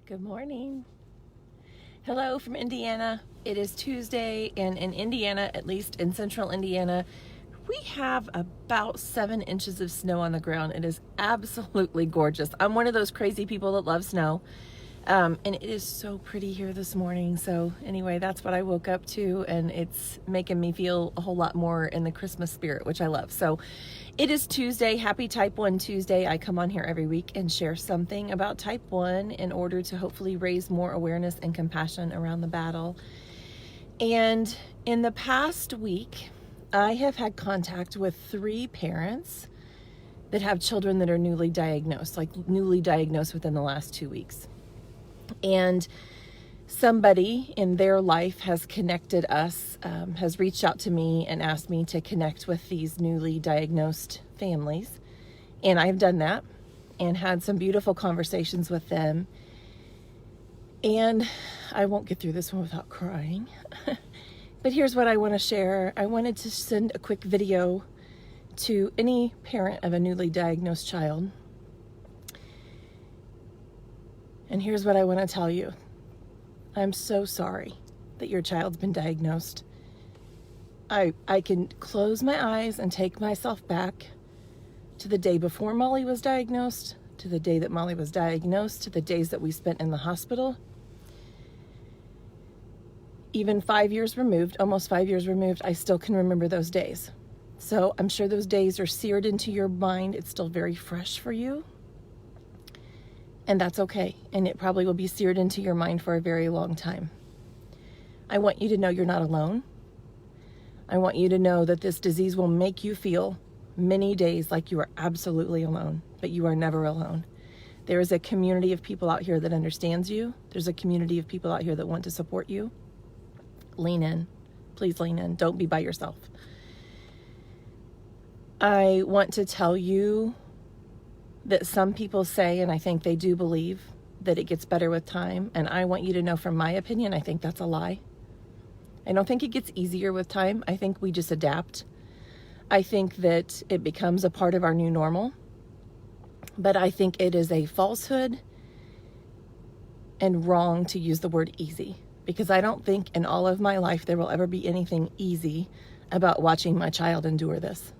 Good morning. Hello from Indiana. It is Tuesday, and in Indiana, at least in central Indiana, we have about 7 inches of snow on the ground. It is absolutely gorgeous. I'm one of those crazy people that love snow. And it is so pretty here this morning. So anyway, that's what I woke up to, and it's making me feel a whole lot more in the Christmas spirit, which I love. So it is Tuesday. Happy Type 1 Tuesday. I come on here every week and share something about Type 1 in order to hopefully raise more awareness and compassion around the battle. And in the past week, I have had contact with 3 parents that have children that are newly diagnosed within the last 2 weeks. And somebody in their life has connected us, has reached out to me and asked me to connect with these newly diagnosed families. And I've done that and had some beautiful conversations with them. And I won't get through this one without crying. But here's what I want to share. I wanted to send a quick video to any parent of a newly diagnosed child. And here's what I want to tell you. I'm so sorry that your child's been diagnosed. I can close my eyes and take myself back to the day before Molly was diagnosed, to the day that Molly was diagnosed, to the days that we spent in the hospital. Even 5 years removed, almost 5 years removed, I still can remember those days. So I'm sure those days are seared into your mind. It's still very fresh for you. And that's okay. And it probably will be seared into your mind for a very long time. I want you to know you're not alone. I want you to know that this disease will make you feel many days like you are absolutely alone, but you are never alone. There is a community of people out here that understands you. There's a community of people out here that want to support you. Lean in. Please lean in. Don't be by yourself. I want to tell you that some people say, and I think they do believe, that it gets better with time. And I want you to know, from my opinion, I think that's a lie. I don't think it gets easier with time. I think we just adapt. I think that it becomes a part of our new normal. But I think it is a falsehood and wrong to use the word easy. Because I don't think in all of my life there will ever be anything easy about watching my child endure this.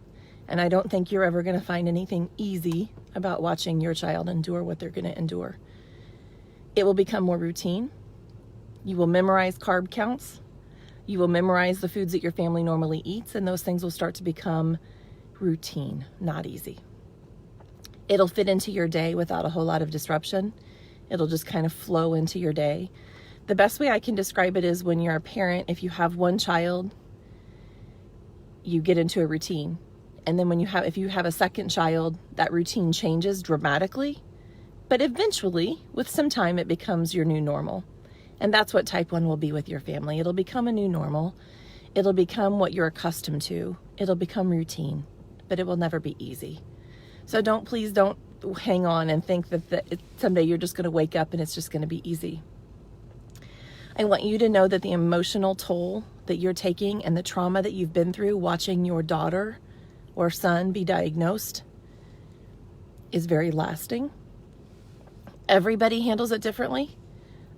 And I don't think you're ever going to find anything easy about watching your child endure what they're going to endure. It will become more routine. You will memorize carb counts. You will memorize the foods that your family normally eats, and those things will start to become routine, not easy. It'll fit into your day without a whole lot of disruption. It'll just kind of flow into your day. The best way I can describe it is when you're a parent, if you have one child, you get into a routine. And then if you have a second child, that routine changes dramatically. But eventually, with some time, it becomes your new normal. And that's what Type 1 will be with your family. It'll become a new normal. It'll become what you're accustomed to. It'll become routine. But it will never be easy. So please don't hang on and think that someday you're just going to wake up and it's just going to be easy. I want you to know that the emotional toll that you're taking and the trauma that you've been through watching your daughter or son be diagnosed is very lasting. Everybody handles it differently.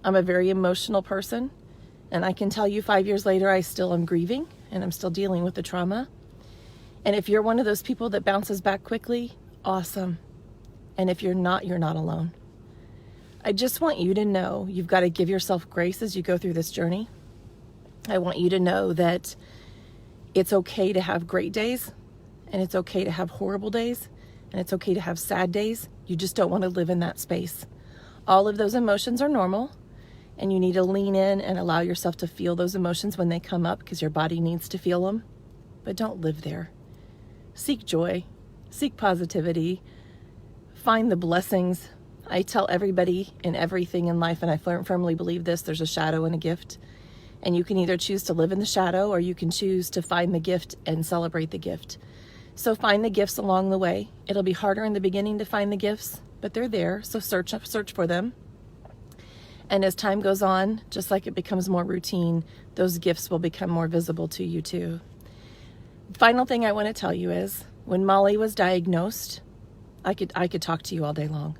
I'm a very emotional person, and I can tell you 5 years later, I still am grieving and I'm still dealing with the trauma. And if you're one of those people that bounces back quickly, awesome. And if you're not alone. I just want you to know you've got to give yourself grace as you go through this journey. I want you to know that it's okay to have great days. And it's okay to have horrible days, and it's okay to have sad days. You just don't want to live in that space. All of those emotions are normal, and you need to lean in and allow yourself to feel those emotions when they come up, because your body needs to feel them. But don't live there. Seek joy, seek positivity, find the blessings. I tell everybody in everything in life, and I firmly believe this, there's a shadow and a gift. And you can either choose to live in the shadow, or you can choose to find the gift and celebrate the gift. So find the gifts along the way. It'll be harder in the beginning to find the gifts, but they're there. So search for them. And as time goes on, just like it becomes more routine, those gifts will become more visible to you too. Final thing I want to tell you is when Molly was diagnosed, I could talk to you all day long.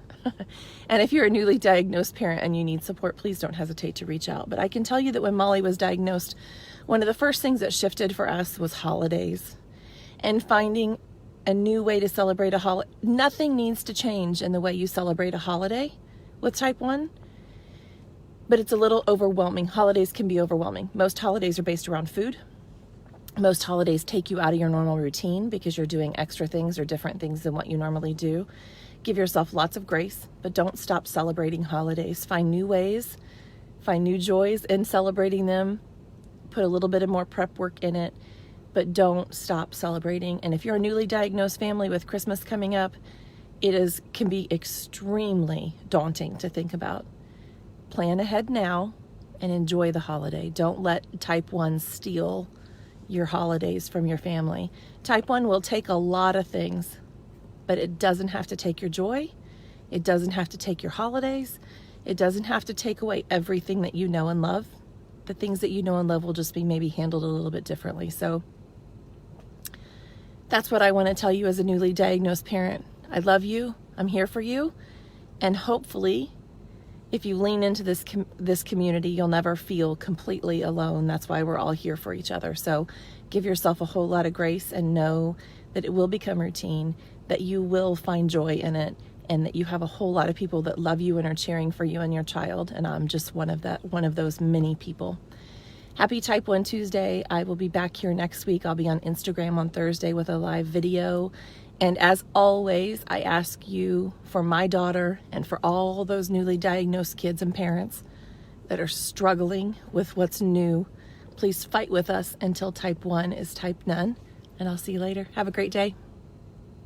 And if you're a newly diagnosed parent and you need support, please don't hesitate to reach out. But I can tell you that when Molly was diagnosed, one of the first things that shifted for us was holidays and finding a new way to celebrate a holiday. Nothing needs to change in the way you celebrate a holiday with type 1, but it's a little overwhelming. Holidays can be overwhelming. Most holidays are based around food. Most holidays take you out of your normal routine because you're doing extra things or different things than what you normally do. Give yourself lots of grace, but don't stop celebrating holidays. Find new ways, find new joys in celebrating them. Put a little bit of more prep work in it, but don't stop celebrating. And if you're a newly diagnosed family with Christmas coming up, can be extremely daunting to think about. Plan ahead now and enjoy the holiday. Don't let type 1 steal your holidays from your family. Type 1 will take a lot of things, but it doesn't have to take your joy. It doesn't have to take your holidays. It doesn't have to take away everything that you know and love. The things that you know and love will just be maybe handled a little bit differently. So that's what I want to tell you as a newly diagnosed parent. I love you. I'm here for you. And hopefully, if you lean into this community, you'll never feel completely alone. That's why we're all here for each other. So give yourself a whole lot of grace and know that it will become routine, that you will find joy in it, and that you have a whole lot of people that love you and are cheering for you and your child. And I'm just one of those many people. Happy Type 1 Tuesday. I will be back here next week. I'll be on Instagram on Thursday with a live video. And as always, I ask you, for my daughter and for all those newly diagnosed kids and parents that are struggling with what's new, please fight with us until type 1 is type none. And I'll see you later. Have a great day.